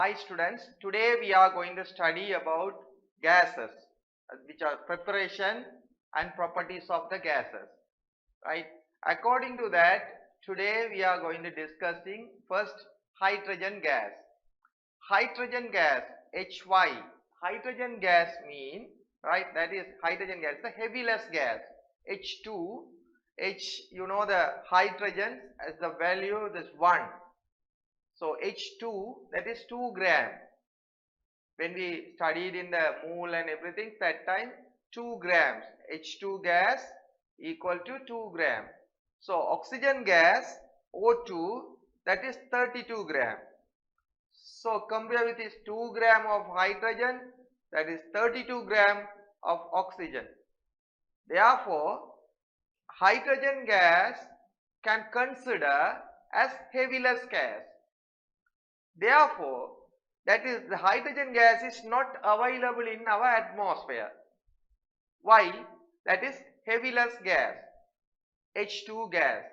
Hi students, today we are going to study about gases, which are preparation and properties of the gases, right? According to that, today we are going to discussing first hydrogen gas. Hydrogen gas, HY, hydrogen gas mean, right, that is hydrogen gas, the heavyless gas, H2, you know the hydrogen as the value, this 1. So H2, that is 2 gram. When we studied in the mole and everything, that time 2 grams. H2 gas equal to 2 gram. So oxygen gas, O2, that is 32 gram. So compare with this 2 gram of hydrogen, that is 32 gram of oxygen. Therefore, hydrogen gas can consider as heavyless gas. Therefore, that is the hydrogen gas is not available in our atmosphere. Why? That is heavyless gas, H2 gas.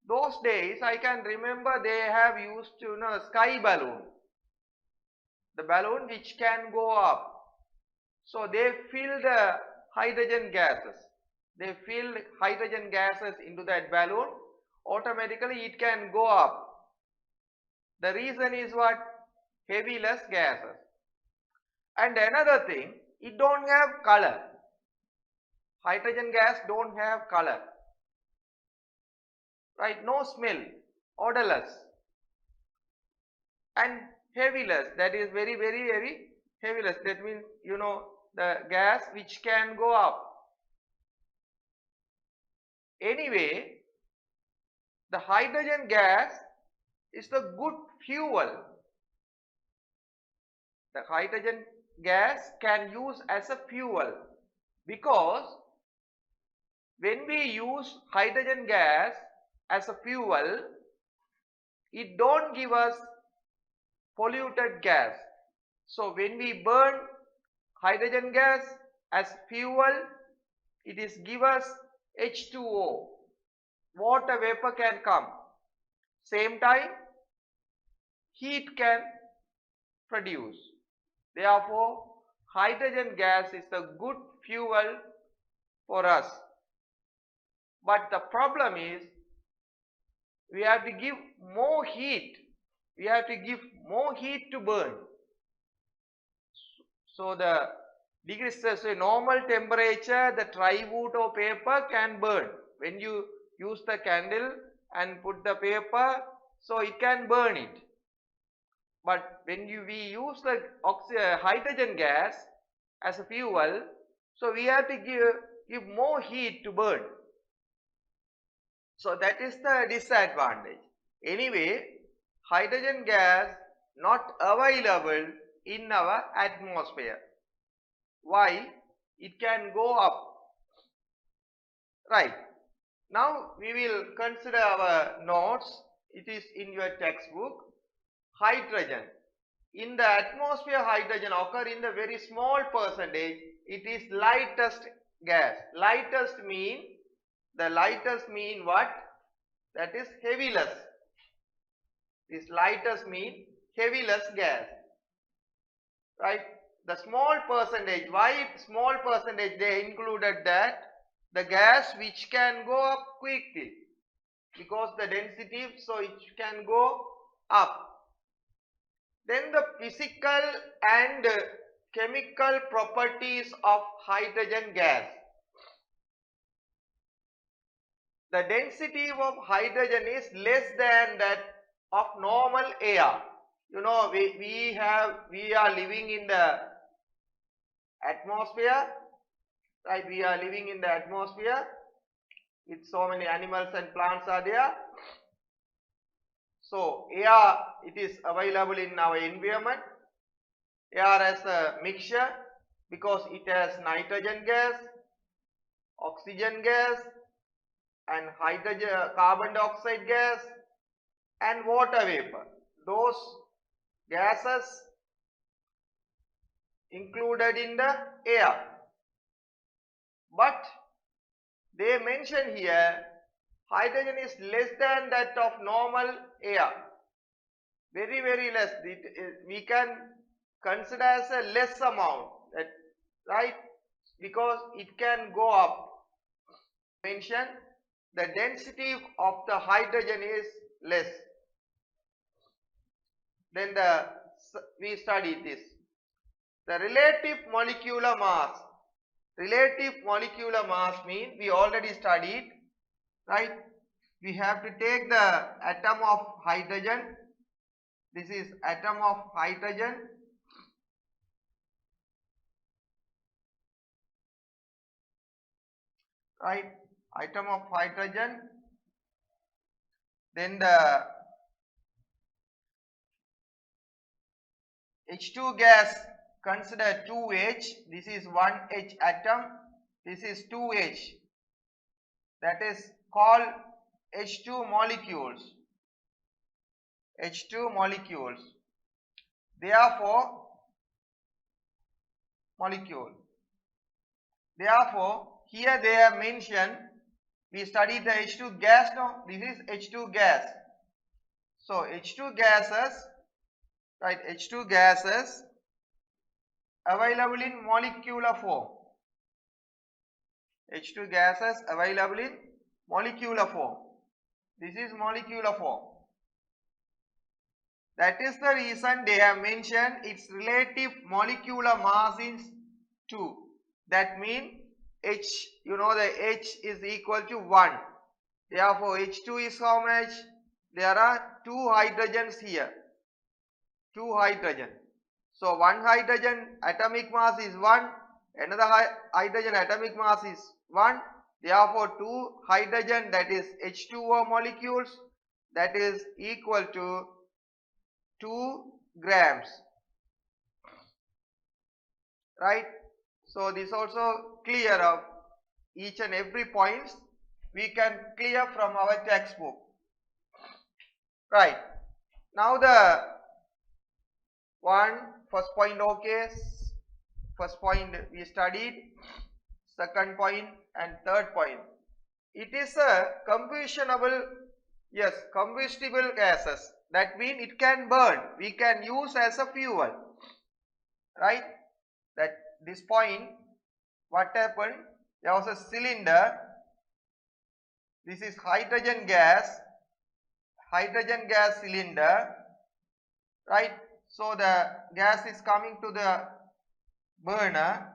Those days I can remember they have used sky balloon, the balloon which can go up. So they fill the hydrogen gases. They fill hydrogen gases into that balloon. Automatically it can go up. The reason is what? Heavyless gases. And another thing, it don't have color. Hydrogen gas don't have color. Right? No smell, odorless. And heavyless, that is very, very, very heavyless. That means, the gas which can go up. Anyway, the hydrogen gas is the good fuel. The hydrogen gas can use as a fuel because when we use hydrogen gas as a fuel, it don't give us polluted gas. So when we burn hydrogen gas as fuel, it is give us H2O. Water vapor can come. Same time, heat can produce. Therefore, hydrogen gas is a good fuel for us. But the problem is, we have to give more heat. We have to give more heat to burn. So the degree Celsius, normal temperature, the tri-wood or paper can burn. When you use the candle and put the paper, so it can burn it. But when we use the hydrogen gas as a fuel, so we have to give more heat to burn. So that is the disadvantage. Anyway, hydrogen gas not available in our atmosphere. Why? It can go up. Right. Now we will consider our notes. It is in your textbook. Hydrogen. In the atmosphere, hydrogen occur in the very small percentage. It is lightest gas. Lightest mean what? That is heavyless. This lightest mean heavyless gas. Right? The small percentage. Why small percentage? They included that the gas which can go up quickly because the density, so it can go up. Then the physical and chemical properties of hydrogen gas. The density of hydrogen is less than that of normal air. We are living in the atmosphere, right? We are living in the atmosphere with so many animals and plants are there. So air, it is available in our environment. Air as a mixture because it has nitrogen gas, oxygen gas, and carbon dioxide gas, and water vapor. Those gases included in the air. But they mention here hydrogen is less than that of normal air. very less. We can consider as a less amount, right? Because it can go up. Mention the density of the hydrogen is less. Then we studied this. The relative molecular mass. Relative molecular mass means we already studied, right? We have to take the atom of hydrogen. This is atom of hydrogen. Right? Atom of hydrogen. Then the H2 gas, consider 2H. This is 1H atom. This is 2H. That is called H2 molecules. H2 molecules. Therefore, here they have mentioned, we studied the H2 gas now. This is H2 gas. So H2 gases, right? H2 gases available in molecular form. H2 gases available in molecular form. This is molecular form. That is the reason they have mentioned its relative molecular mass is 2. That means H, you know, the H is equal to 1. Therefore, H2 is how much? There are 2 hydrogens here. 2 hydrogen. So, one hydrogen atomic mass is 1. Another hydrogen atomic mass is 1. Therefore, 2 hydrogen, that is H2O molecules, that is equal to 2 grams. Right? So, this also clear of each and every points we can clear from our textbook. Right. Now the first point, okay. First point we studied. Second point and third point. It is a combustible gases. That means it can burn. We can use as a fuel. Right? That this point, what happened? There was a cylinder. This is hydrogen gas cylinder. Right? So the gas is coming to the burner.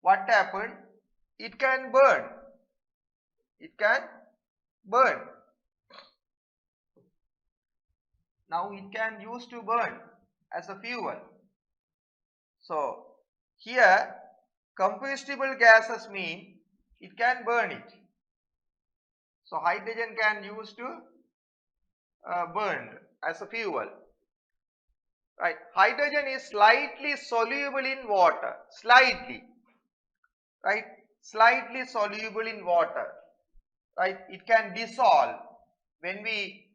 What happened? It can burn. It can burn. Now it can use to burn as a fuel. So here combustible gases mean it can burn it. So hydrogen can use to burn as a fuel. Right? Hydrogen is slightly soluble in water. Slightly. Right? Slightly soluble in water. Right? It can dissolve. When we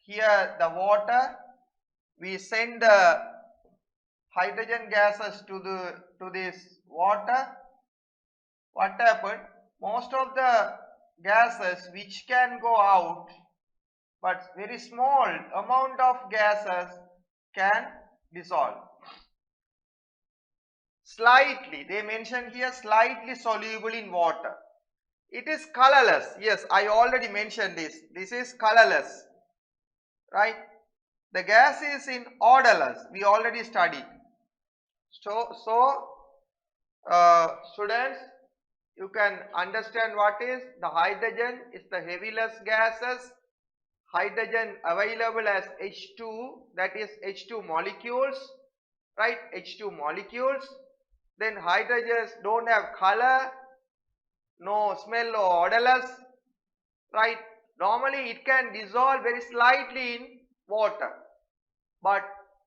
hear the water, we send the hydrogen gases to this water. What happened? Most of the gases which can go out, but very small amount of gases can dissolve. Slightly, they mention here, slightly soluble in water. It is colorless. Yes, I already mentioned this. This is colorless. Right? The gas is in odorless. We already studied. So students, you can understand what is the hydrogen is the heavyless gases. Hydrogen available as H2, that is H2 molecules, right? H2 molecules. Then hydrogens don't have color, no smell or odorless, right? Normally it can dissolve very slightly in water, but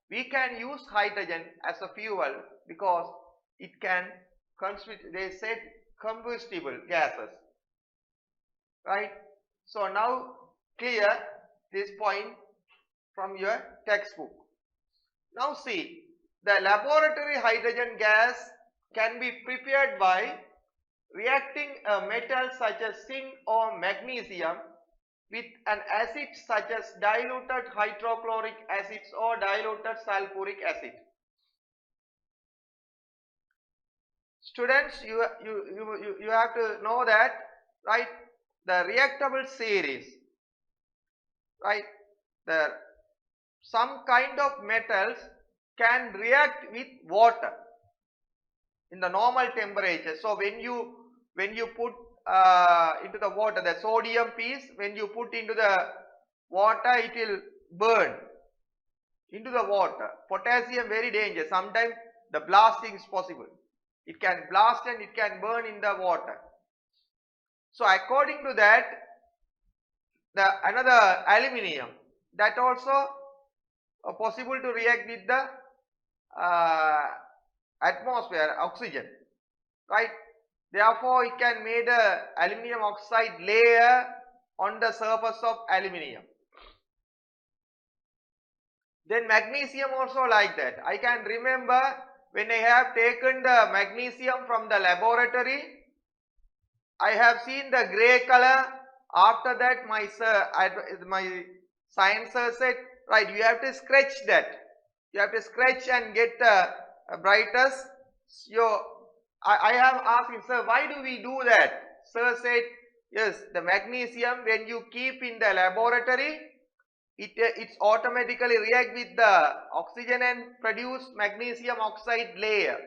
we can use hydrogen as a fuel because it can they said combustible gases, right? So now clear this point from your textbook. Now see, the laboratory hydrogen gas can be prepared by reacting a metal such as zinc or magnesium with an acid such as diluted hydrochloric acids or diluted sulfuric acid. Students, you have to know that, right? The reactable series, right? Some kind of metals can react with water in the normal temperature. So when you put into the water, the sodium piece, when you put into the water, it will burn into the water. Potassium very dangerous. Sometimes the blasting is possible. It can blast and it can burn in the water. So according to that, another aluminium, that also possible to react with the atmosphere, oxygen, right? Therefore, it can make the aluminum oxide layer on the surface of aluminium. Then magnesium also like that. I can remember when I have taken the magnesium from the laboratory, I have seen the grey color. After that, my science sir said, right, you have to scratch that. You have to scratch and get the brightest. I have asked him, sir, why do we do that? Sir said, yes, the magnesium, when you keep in the laboratory, it's automatically react with the oxygen and produce magnesium oxide layer.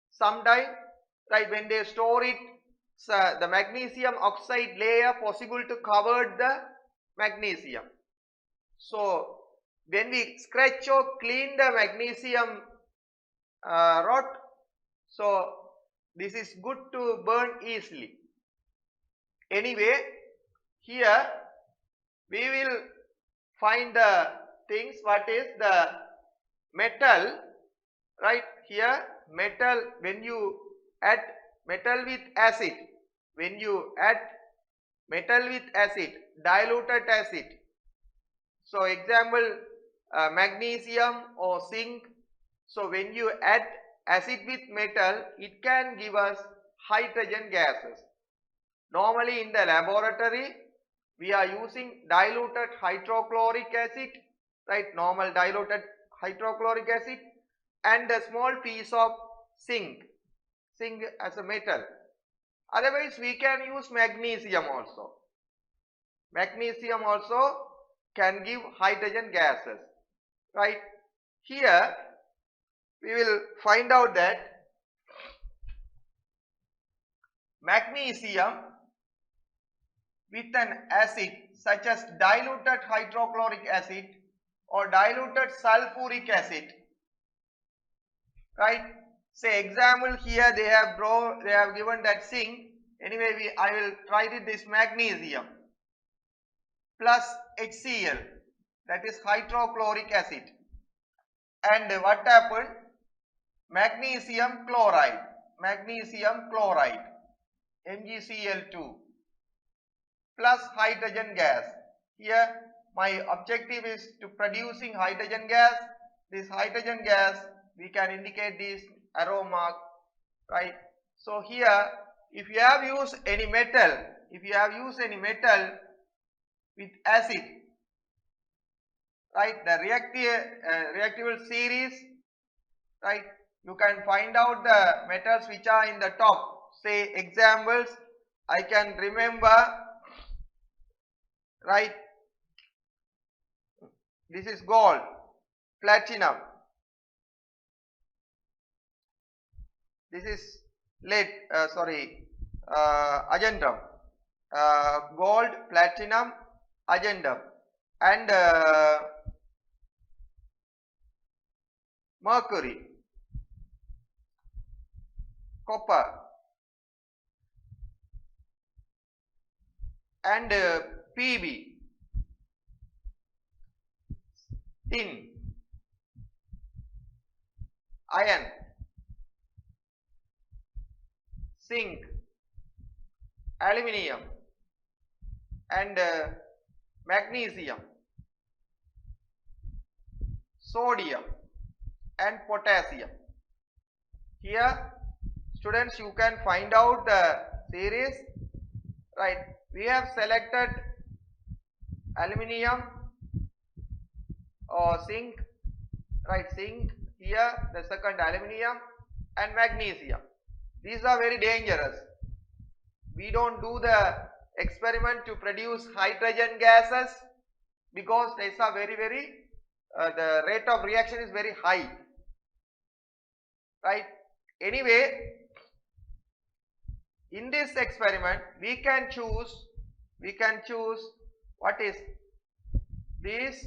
Sometime, right, when they store it, the magnesium oxide layer possible to cover the magnesium. So when we scratch or clean the magnesium rod, so this is good to burn easily. Anyway, here we will find the things. What is the metal, right? Here metal, when you add metal with acid, when you add metal with acid, diluted acid, so example magnesium or zinc, so when you add acid with metal, it can give us hydrogen gases. Normally in the laboratory, we are using diluted hydrochloric acid, right? Normal diluted hydrochloric acid and a small piece of zinc as a metal. Otherwise, we can use magnesium also. Magnesium also can give hydrogen gases, right? Here, we will find out that magnesium with an acid such as diluted hydrochloric acid or diluted sulfuric acid, right? Say example, here they have given that zinc. Anyway, I will write it this magnesium plus HCl, that is hydrochloric acid. And what happened? Magnesium chloride, MgCl2 plus hydrogen gas. Here my objective is to producing hydrogen gas. This hydrogen gas, we can indicate this arrow mark, right? So here, if you have used any metal, with acid, right, the reactable series, right, you can find out the metals which are in the top. Say examples, I can remember, right, this is gold, platinum, this is lead, argentum, gold, platinum, argentum, and mercury, copper, and Pb, tin, iron, zinc, aluminium, and magnesium, sodium, and potassium. Here, students, you can find out the series, right? We have selected aluminium or zinc, right? Zinc here, the second aluminium, and magnesium. These are very dangerous. We don't do the experiment to produce hydrogen gases because these are very the rate of reaction is very high, right? Anyway, in this experiment we can choose what is these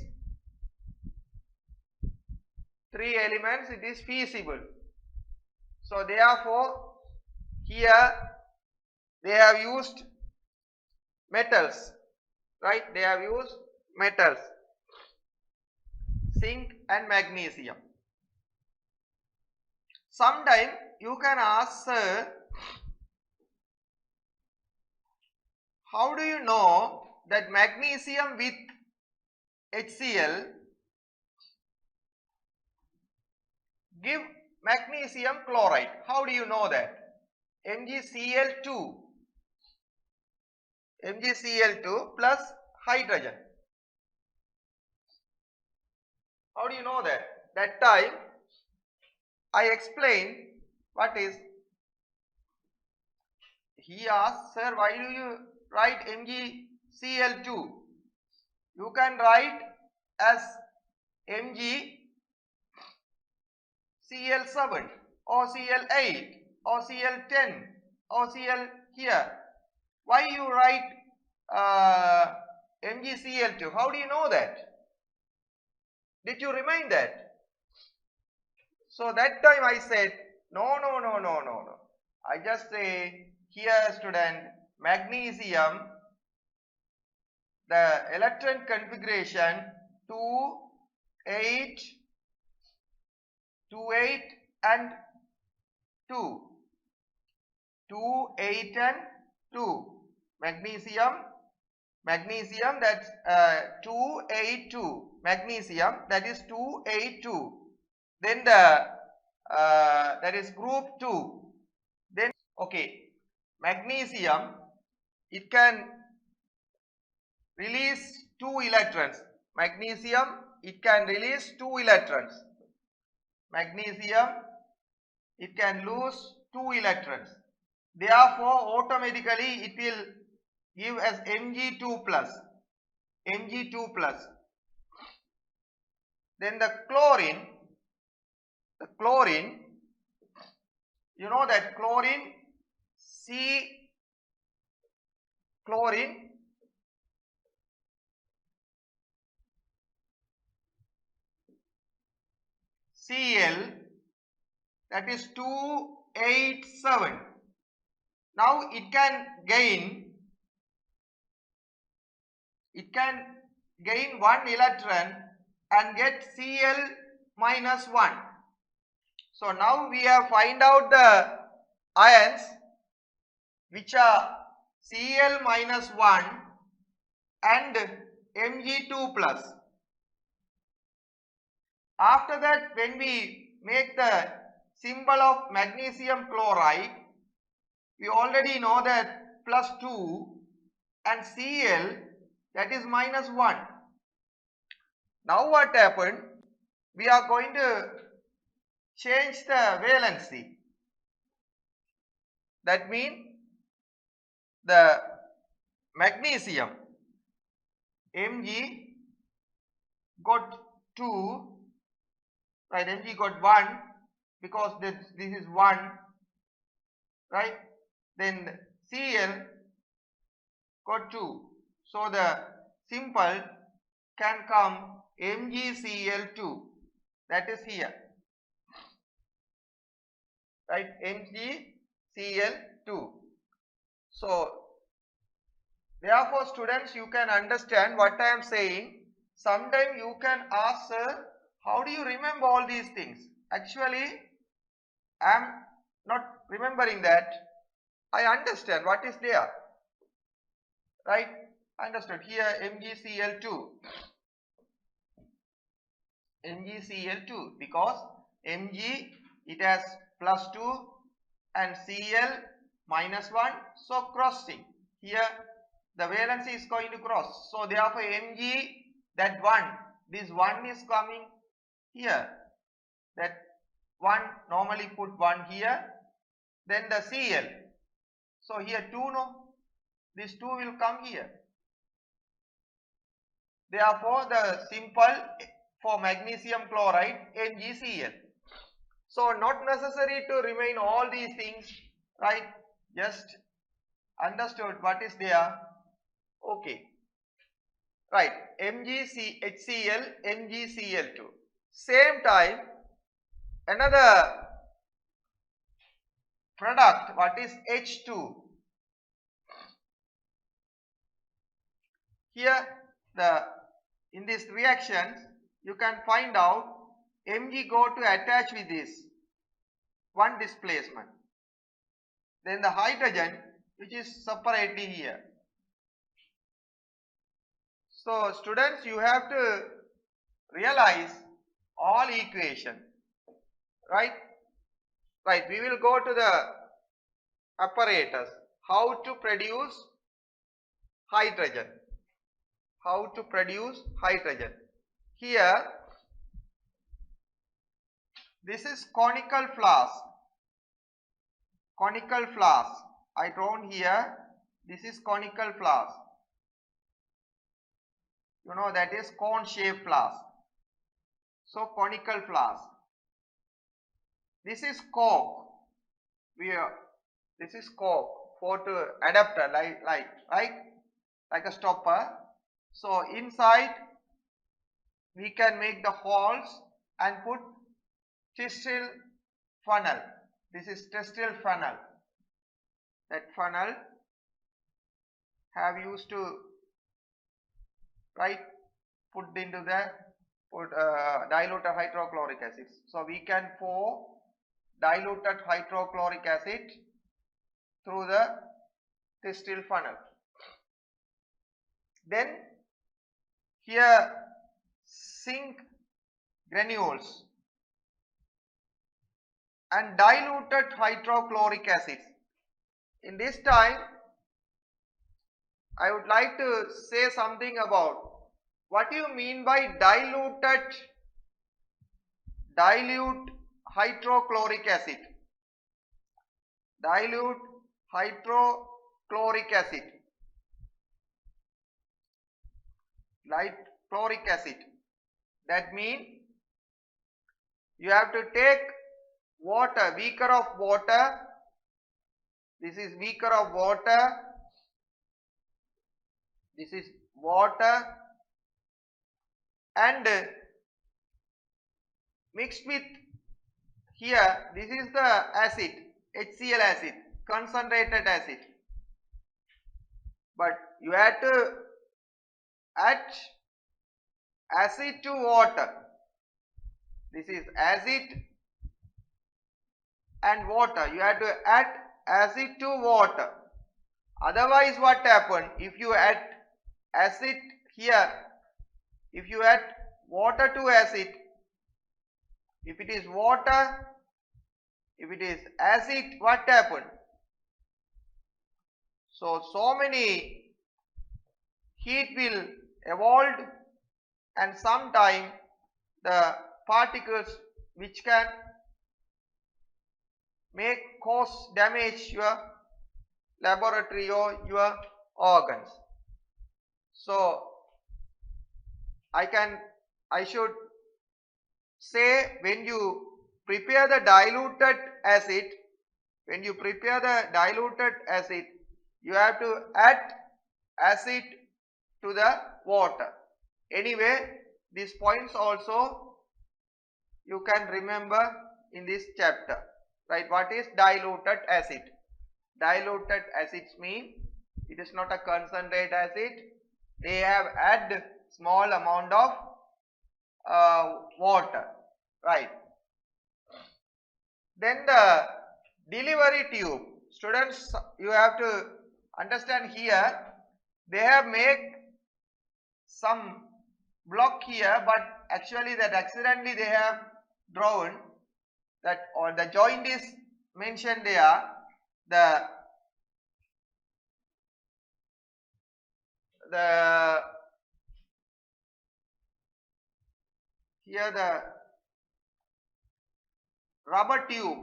three elements. It is feasible. So therefore here they have used metals, right? They have used metals, zinc and magnesium. Sometime you can ask, sir, how do you know that magnesium with HCl give magnesium chloride? How do you know that? MgCl2 plus hydrogen. How do you know that? That time I explained what is. He asked, sir, why do you write MgCl2? You can write as MgCl7 or Cl8 or Cl10 or Cl here. Why you write MgCl2? How do you know that? Did you remind that? So that time I said, no. I just say, here student, magnesium, the electron configuration 2, 8 and 2. 2, 8 and 2. Magnesium that's 282. Magnesium that is 282. Then the that is group 2. Then okay, magnesium, it can release 2 electrons. Magnesium, it can release 2 electrons. Magnesium, it can lose 2 electrons. Therefore, automatically it will give as Mg2 plus. Mg2 plus. Then the chlorine, you know that chlorine Cl, that is 287. Now it can gain 1 electron and get Cl minus 1. So now we have find out the ions which are Cl minus 1 and Mg2 plus. After that, when we make the symbol of magnesium chloride, we already know that plus 2 and Cl, that is minus 1. Now what happened? We are going to change the valency. That means the magnesium Mg got 2, right? Mg got 1 because this is 1, right? Then Cl got 2. So the symbol can come MgCl2. That is here, right? MgCl2. So therefore, students, you can understand what I am saying. Sometimes you can ask, sir, how do you remember all these things? Actually, I am not remembering that. I understand what is there, right? Understood. Here MgCl2. MgCl2 because Mg, it has plus 2 and Cl minus 1. So crossing here the valency is going to cross. So therefore Mg, that 1, this 1 is coming here. That 1, normally put 1 here. Then the Cl. So here 2, no? This 2 will come here. Therefore the simple for magnesium chloride MgCl. So not necessary to remain all these things, right? Just understood what is there. Okay. Right. MgHCl, MgCl2. Same time, another product, what is H2? Here, in these reactions, you can find out Mg go to attach with this one displacement. Then the hydrogen, which is separately here. So students, you have to realize all equation, right? Right, we will go to the apparatus, how to produce hydrogen. How to produce hydrogen. Here, this is conical flask. Conical flask. I drawn here. This is conical flask. You know that is cone shaped flask. So conical flask. This is cork. This is cork for to adapter like a stopper. So inside we can make the holes and put Thistle funnel. This is Thistle funnel. That funnel have used to put into the diluted hydrochloric acid. So we can pour diluted hydrochloric acid through the Thistle funnel. Then here zinc granules and diluted hydrochloric acid. In this time, I would like to say something about what do you mean by dilute hydrochloric acid. Dilute hydrochloric acid. Light chloric acid. That means you have to take water, beaker of water. This is beaker of water. This is water and mixed with here. This is the acid, HCl acid, concentrated acid. But you have to add acid to water. This is acid and water. You have to add acid to water. Otherwise what happen? If you add acid here, if you add water to acid, if it is water, if it is acid, what happen? So many heat will evolve and sometime the particles which can cause damage your laboratory or your organs. So I should say, when you prepare the diluted acid, you have to add acid to the water. Anyway, these points also you can remember in this chapter, right? What is diluted acid? Diluted acids mean it is not a concentrated acid. They have add small amount of water, right? Then the delivery tube. Students, you have to understand here, they have made some block here, but actually that accidentally they have drawn that, or the joint is mentioned there. the rubber tube.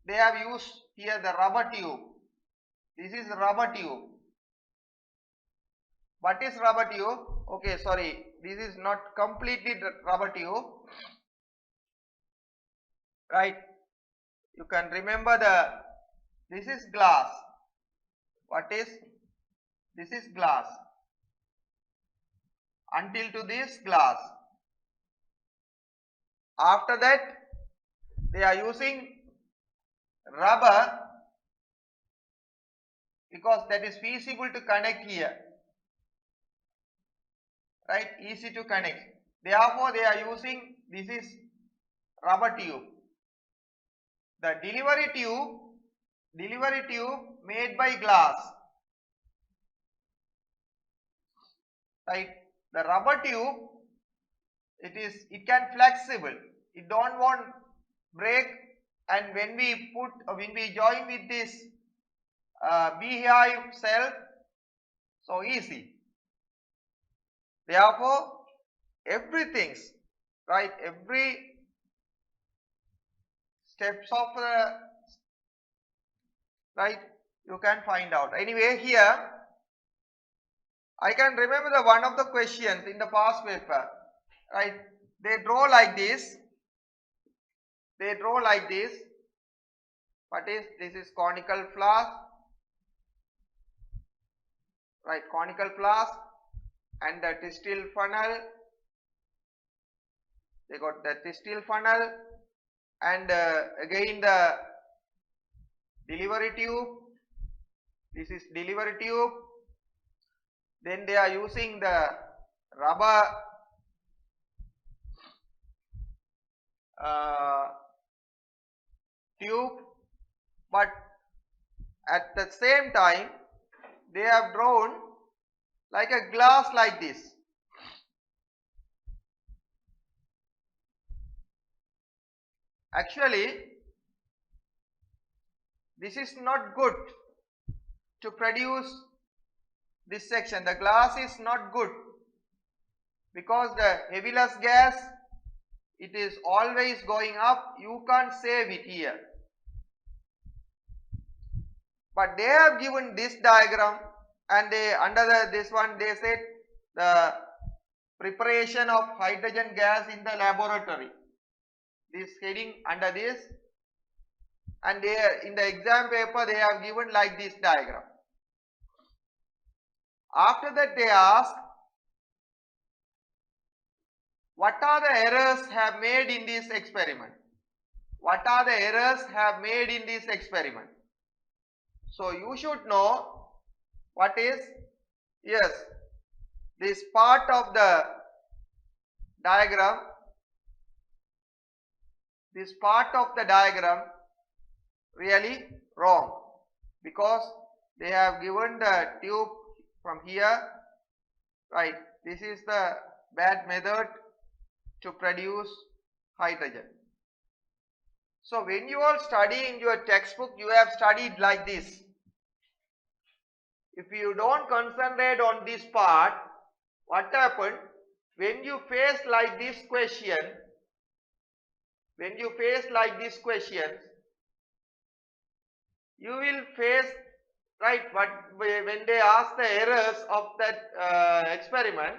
They have used here the rubber tube. This is rubber tube. What is rubber tube? Okay, sorry, this is not completely rubber tube. Right? You can remember this is glass. What is? This is glass. Until to this glass. After that, they are using rubber because that is feasible to connect here. Right? Easy to connect. Therefore, they are using, this is rubber tube. The delivery tube made by glass. Right? The rubber tube, it can flexible. It don't want break, and when we join with this beehive cell, so easy. Therefore, everything, right? Every steps of right, you can find out. Anyway, here I can remember one of the questions in the past paper. Right? They draw like this. They draw like this. What is this? Is conical flask. Right? Conical flask and the Thistle funnel. They got the Thistle funnel and again the delivery tube. This is delivery tube. Then they are using the rubber tube, but at the same time they have drawn like a glass like this. Actually, this is not good to produce this section. The glass is not good because the heavyless gas, it is always going up. You can't save it here. But they have given this diagram, and they under this one they said the preparation of hydrogen gas in the laboratory. This heading under this, and they in the exam paper they have given like this diagram. After that they ask, what are the errors have made in this experiment? What are the errors have made in this experiment? So you should know what is, yes, this part of the diagram, this part of the diagram really wrong, because they have given the tube from here, right? This is the bad method to produce hydrogen. So when you all study in your textbook, you have studied like this. If you don't concentrate on this part, what happened? When you face like this question, you will face, right, when they ask the errors of that experiment,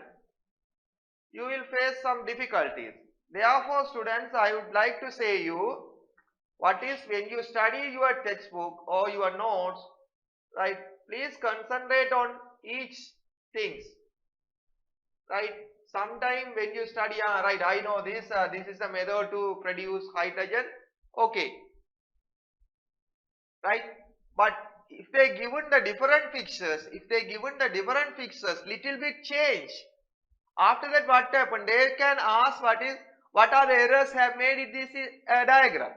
you will face some difficulties. Therefore, students, I would like to say you, what is, when you study your textbook or your notes, right, please concentrate on each things, right? Sometime when you study, right, I know this, this is the method to produce hydrogen, okay, right? But if they given the different fixtures, little bit change. After that, what happened? They can ask what are the errors have made in this diagram.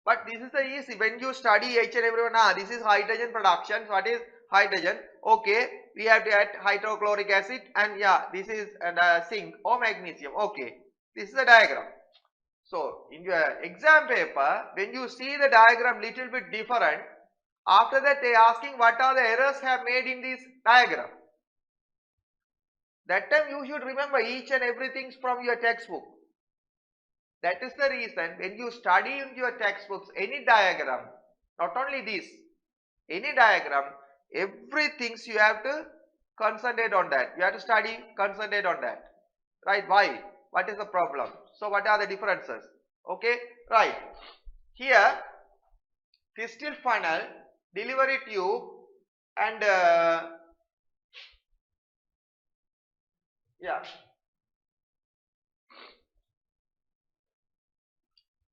But this is the easy. When you study each and every one, this is hydrogen production. What is hydrogen? Okay, we have to add hydrochloric acid, and yeah, this is zinc or magnesium. Okay, this is the diagram. So in your exam paper, when you see the diagram little bit different, After that they are asking what are the errors have made in this diagram. That time you should remember each and everything from your textbook. That is the reason when you study in your textbooks any diagram, not only this, any diagram, everything you have to concentrate on that. You have to study, concentrate on that. Right? Why? What is the problem? So what are the differences? Okay? Right. Here, fiscal funnel, delivery tube and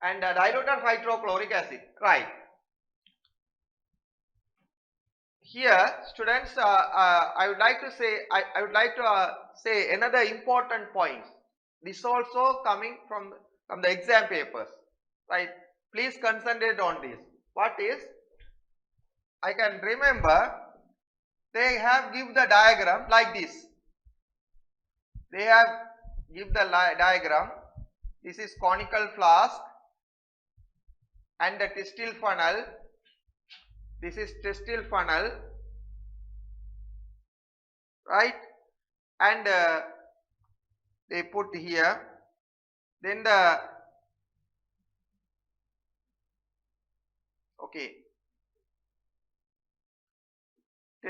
and diluted hydrochloric acid. Right. Here, students, I would like to say another important point. This also coming from the exam papers, right? Please concentrate on this. What is? I can remember they have give the diagram like this. They have give the diagram. This is conical flask and the still funnel. This is still funnel, right? And they put here. Then the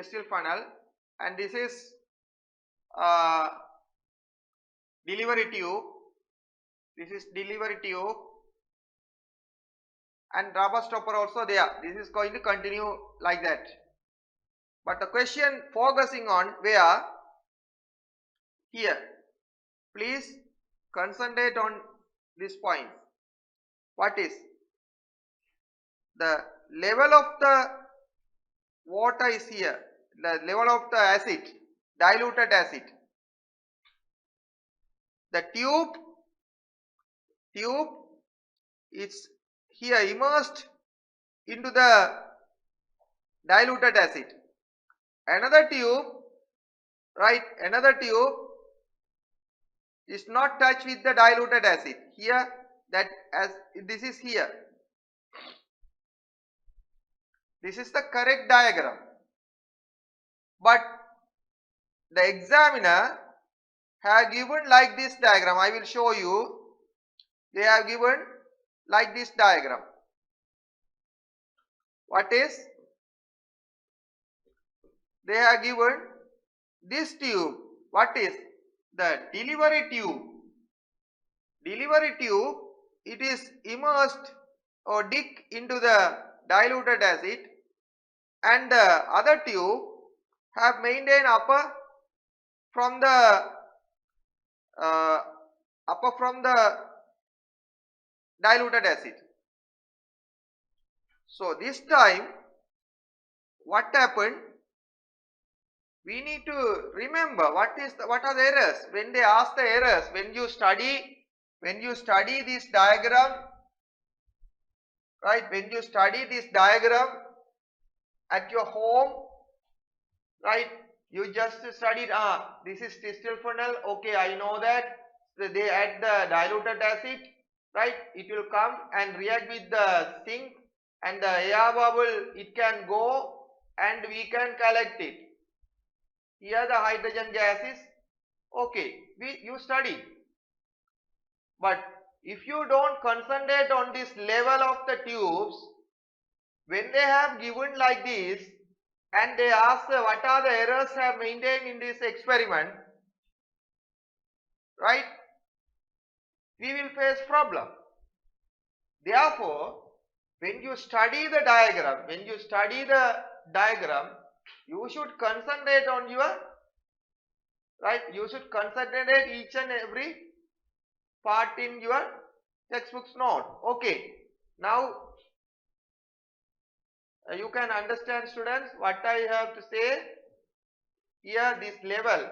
still funnel, and this is delivery tube. This is delivery tube. And rubber stopper also there. This is going to continue like that. But the question focusing on where? Here. Please concentrate on this point. What is? The level of the water is here. The level of the acid, diluted acid. The tube is here immersed into the diluted acid. Another tube, right? Another tube is not touched with the diluted acid. Here, that as this is here. This is the correct diagram. But the examiner have given like this diagram. I will show you. They have given like this diagram. What is? They have given this tube. What is? The delivery tube. Delivery tube, it is immersed or dipped into the diluted acid, and the other tube have maintained upper from the diluted acid. So this time what happened? We need to remember what are the errors. When they ask the errors, when you study this diagram, right? When you study this diagram at your home, right? You just studied, this is still funnel. Okay, I know that. So they add the diluted acid, right? It will come and react with the sink, and the air bubble, it can go and we can collect it. Here the hydrogen gas is okay. You study. But if you don't concentrate on this level of the tubes, when they have given like this and they ask what are the errors have maintained in this experiment, right? We will face problem. Therefore, when you study the diagram, you should concentrate on your, right? You should concentrate each and every part in your textbook's note. Okay. Now, you can understand, students, what I have to say. Here this level,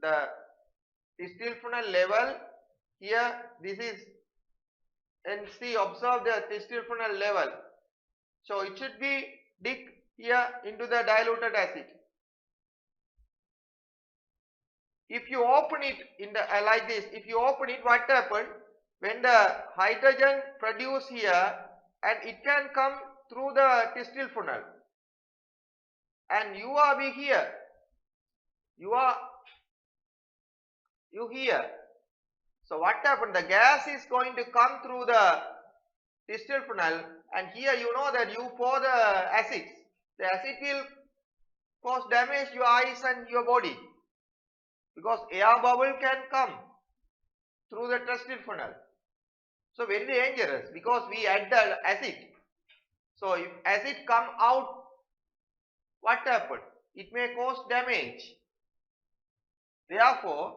the still funnel level, here this is, and see, observe the still funnel level. So it should be dipped here into the diluted acid. If you open it in the like this, if you open it, what happened? When the hydrogen produced here, and it can come through the still funnel. and you are be here. You here. So what happened? The gas is going to come through the distal funnel, and here you know that you pour the acid. The acid will cause damage your eyes and your body, because air bubble can come through the distal funnel. So very dangerous, because we add the acid. So if acid come out, what happened? It may cause damage. Therefore,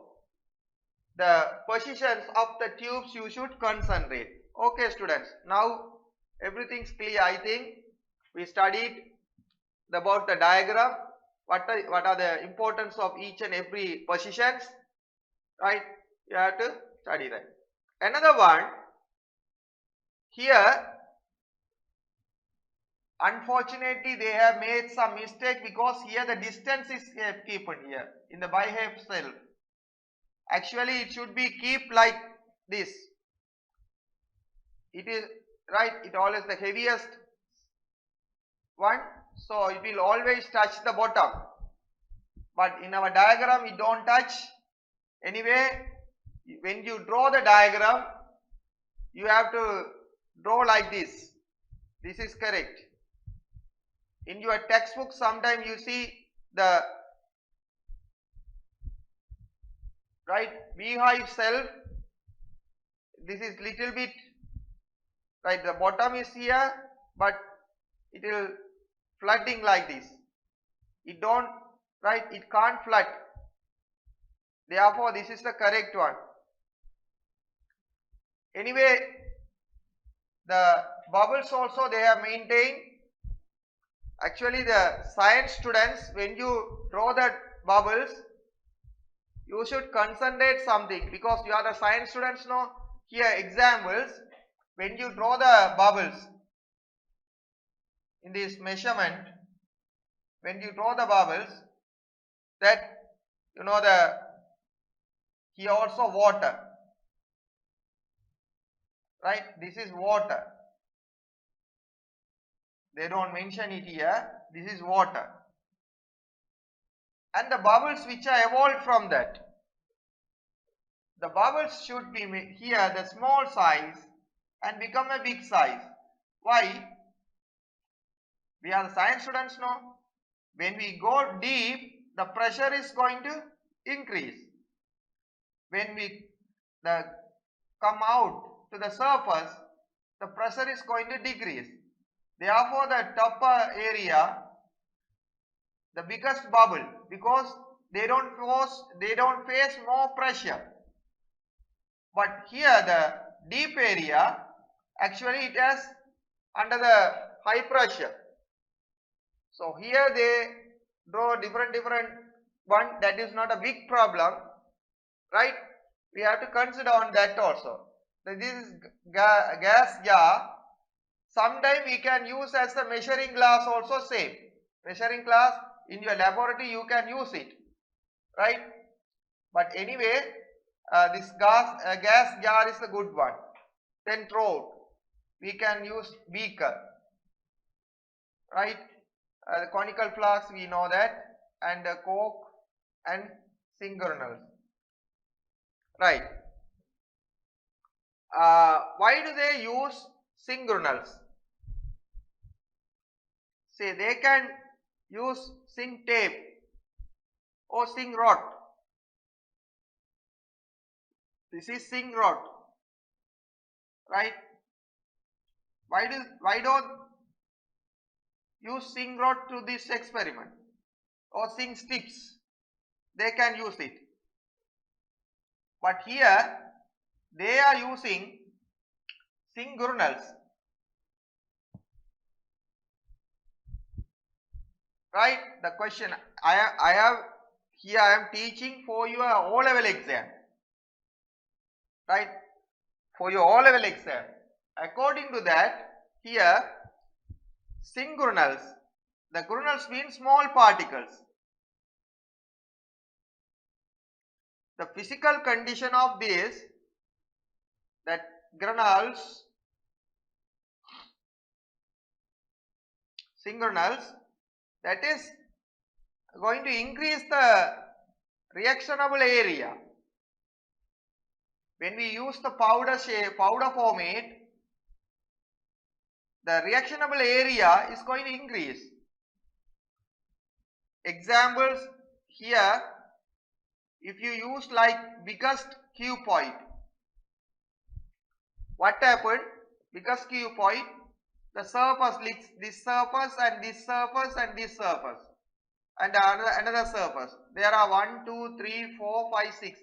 the positions of the tubes you should concentrate. Okay students, now everything's clear. I think we studied about the diagram, what are the importance of each and every positions, right? You have to study that. Another one, here unfortunately they have made some mistake, because here the distance is kept here in the bihalf cell. Actually it should be keep like this. It is right, it always the heaviest one, so it will always touch the bottom, but in our diagram it don't touch. Anyway, when you draw the diagram, you have to draw like this. This is correct. In your textbook sometime you see the right beehive cell. This is little bit right, the bottom is here, but it will flooding like this. It don't, right, it can't flood. Therefore this is the correct one. Anyway, the bubbles also they have maintained. Actually the science students, when you draw the bubbles, you should concentrate something, because you are the science students. Know here examples, when you draw the bubbles in this measurement, when you draw the bubbles, that you know the here also water, right? This is water. They don't mention it here. This is water. And the bubbles which are evolved from that, the bubbles should be here the small size and become a big size. Why? We are the science students now. When we go deep, the pressure is going to increase. When we come out to the surface, the pressure is going to decrease. Therefore, the upper area, the biggest bubble, because they don't face more pressure. But here the deep area, actually it has under the high pressure. So here they draw different one. That is not a big problem, right? We have to consider on that also. So this is gas jar. Sometime we can use as a measuring glass also, same. Measuring glass in your laboratory you can use it, right? But anyway, this gas jar is a good one. Then throat, we can use beaker, right? The conical flask, we know that, and cork and synchronals, right? Why do they use synchronals? Say they can use zinc tape or zinc rod. This is zinc rod, right? Why don't use zinc rod to this experiment, or zinc strips? They can use it. But here they are using zinc granulars, right? The question I have here, I am teaching for your O-level exam, right? For your O-level exam. According to that, here zinc granules, the granules mean small particles. The physical condition of this, that granules, zinc granules, that is going to increase the reactionable area. When we use the powder format, the reactionable area is going to increase. Examples here, if you use like biggest cuboid, what happened? Biggest cuboid, the surface, this surface and this surface and this surface and another surface. There are 1, 2, 3, 4, 5, 6.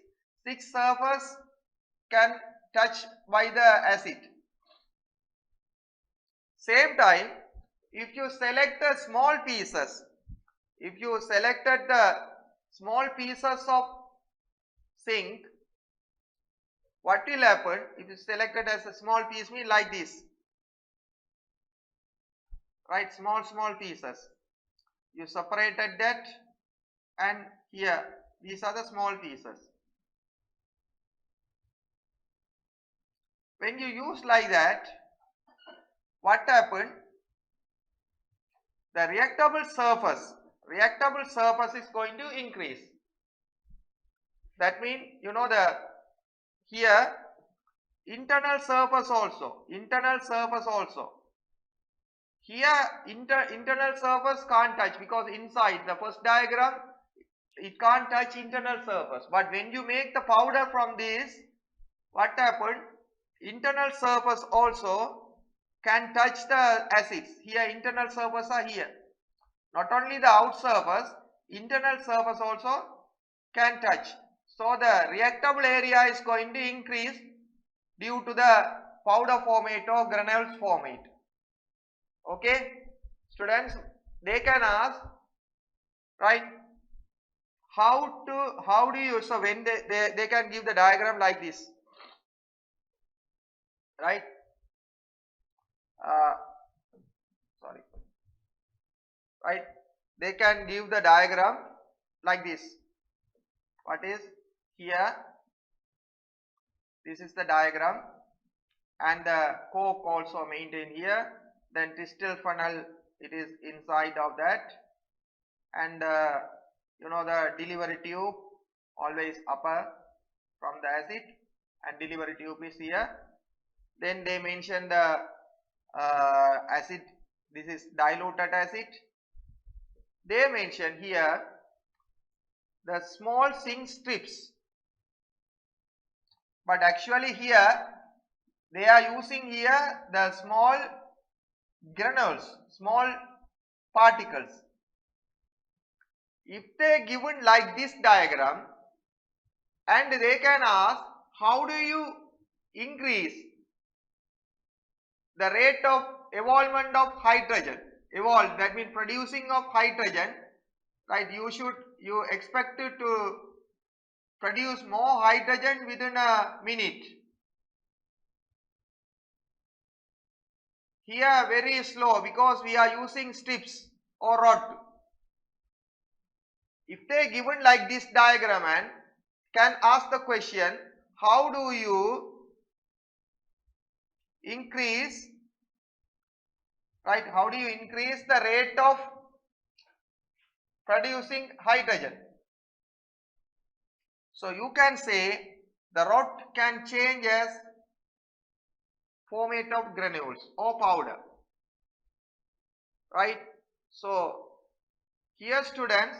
6 surface can touch by the acid. Same time, if you select the small pieces, if you selected the small pieces of zinc, what will happen? If you selected as a small piece, mean like this, right? Small pieces. You separated that, and here these are the small pieces. When you use like that, what happened? The reactable surface is going to increase. That means, you know, the here internal surface also. Here internal surface can't touch, because inside the first diagram it can't touch internal surface. But when you make the powder from this, what happened? Internal surface also can touch the acids. Here internal surface are here. Not only the out surface, internal surface also can touch. So the reactable area is going to increase due to the powder format or granules format. Okay, students, they can ask, right, how do you, so when they can give the diagram like this, right? Sorry, right, they can give the diagram like this. What is here? This is the diagram, and the coke also maintained here. Then distal funnel, it is inside of that, and you know, the delivery tube always upper from the acid, and delivery tube is here. Then they mention the acid, this is diluted acid. They mention here the small zinc strips, but actually here they are using here the small granules, small particles. If they given like this diagram, and they can ask, how do you increase the rate of evolvement of hydrogen? Evolve, that means producing of hydrogen, right? You expect it to produce more hydrogen within a minute. Here very slow, because we are using strips or rod. If they given like this diagram and can ask the question, how do you increase, right? How do you increase the rate of producing hydrogen? So you can say the rod can change as format of granules or powder, right? So here, students,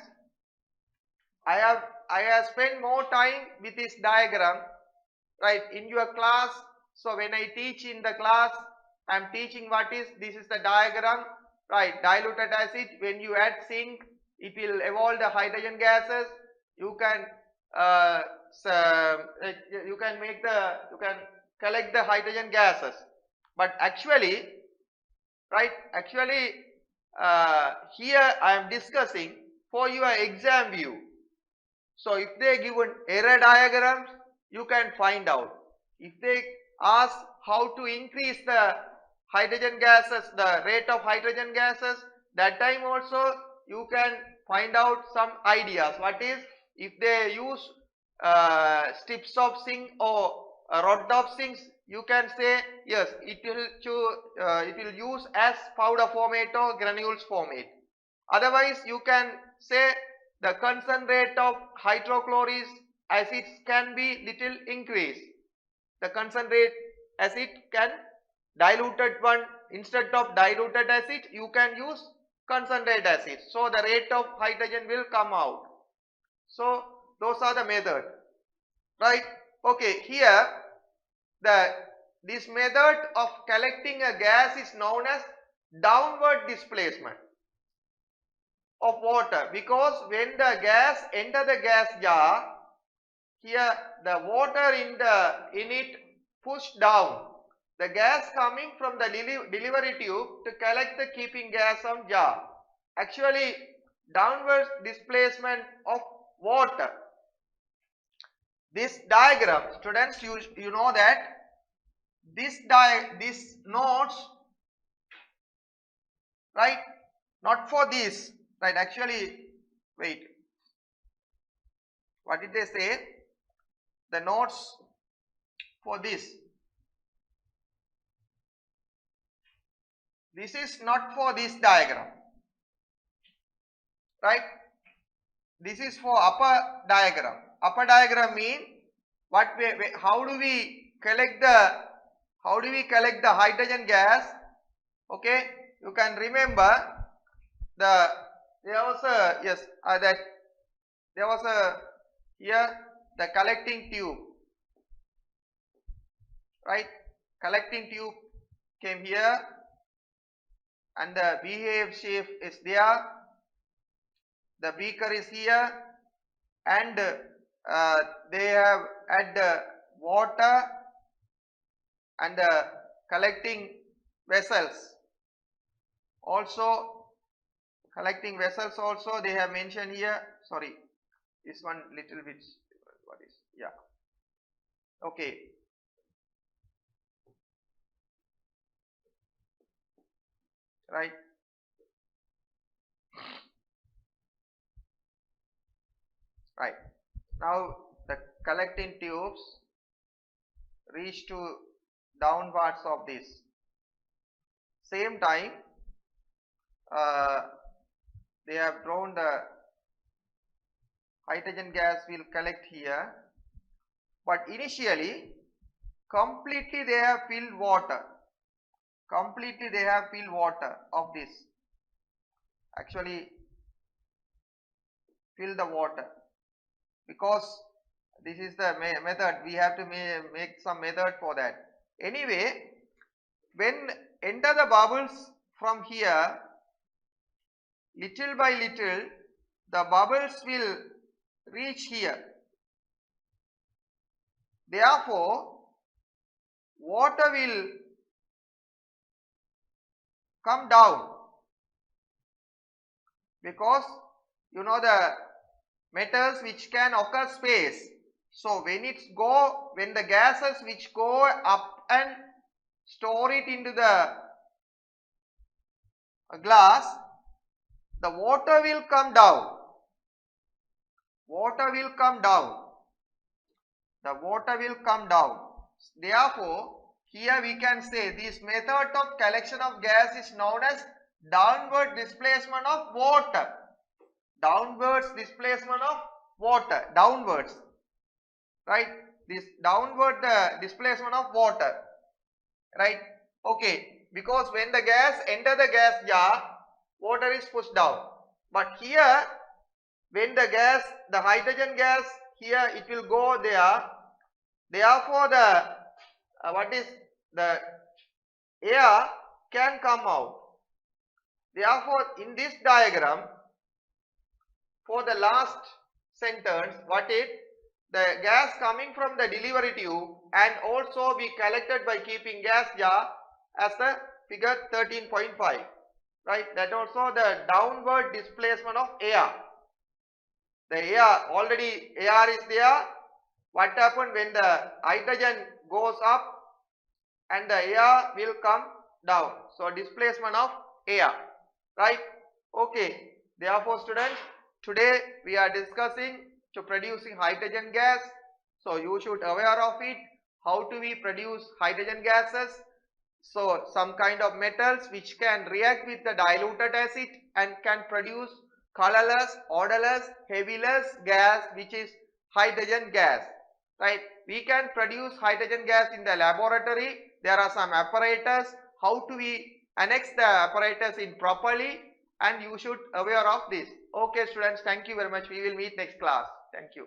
I have spent more time with this diagram, right, in your class. So when I teach in the class, I am teaching what is, this is the diagram, right? Diluted acid, when you add zinc, it will evolve the hydrogen gases. You can collect the hydrogen gases. But actually, right, here I am discussing for your exam view. So if they given error diagrams, you can find out. If they ask how to increase the hydrogen gases, the rate of hydrogen gases, that time also you can find out some ideas. What is, if they use strips of zinc or a rod of zinc, you can say yes, it will use as powder format or granules format. Otherwise, you can say the concentrate of hydrochloric acids can be little increased. The concentrate acid can diluted one, instead of diluted acid you can use concentrate acid. So the rate of hydrogen will come out. So those are the method, right? Okay, here this method of collecting a gas is known as downward displacement of water, because when the gas enter the gas jar, here the water in it push down the gas coming from the delivery tube to collect the keeping gas on jar. Actually, downward displacement of water. This diagram, students, you know that this nodes, right, not for this, right, actually, wait, what did they say? The nodes for this is not for this diagram, right? This is for upper diagram. Upper diagram mean what how do we collect the hydrogen gas? Okay, you can remember there was a here the collecting tube, right? Collecting tube came here and the behave shape is there. The beaker is here and they have add water and the collecting vessels also. Collecting vessels also they have mentioned here. Sorry, this one little bit, what is, yeah, okay. Right. Right. Now the collecting tubes reach to downwards of this. Same time they have drawn the hydrogen gas will collect here, but initially completely they have filled water. Completely they have filled water of this. Actually fill the water, because this is the method. We have to make some method for that. Anyway, when enter the bubbles from here, little by little the bubbles will reach here. Therefore, water will come down, because you know the metals which can occur space. So when the gases which go up and store it into the glass, the water will come down. Water will come down. The water will come down. Therefore, here we can say this method of collection of gas is known as downward displacement of water. Downwards displacement of water. Downwards. Right? This downward displacement of water. Right? Okay. Because when the gas enter the gas jar, water is pushed down. But here, when the hydrogen gas, here it will go there. Therefore, the air can come out. Therefore, in this diagram, for the last sentence, the gas coming from the delivery tube and also be collected by keeping gas jar as the figure 13.5. Right? That also the downward displacement of air. The air is there. What happens when the hydrogen goes up and the air will come down? So displacement of air, right? Okay. Therefore, students, today we are discussing to producing hydrogen gas. So you should aware of it. How do we produce hydrogen gases? So some kind of metals which can react with the diluted acid and can produce colorless, odorless, heavyless gas which is hydrogen gas, right? We can produce hydrogen gas in the laboratory. There are some apparatus. How do we annex the apparatus in properly, and you should aware of this. Okay students, thank you very much. We will meet next class. Thank you.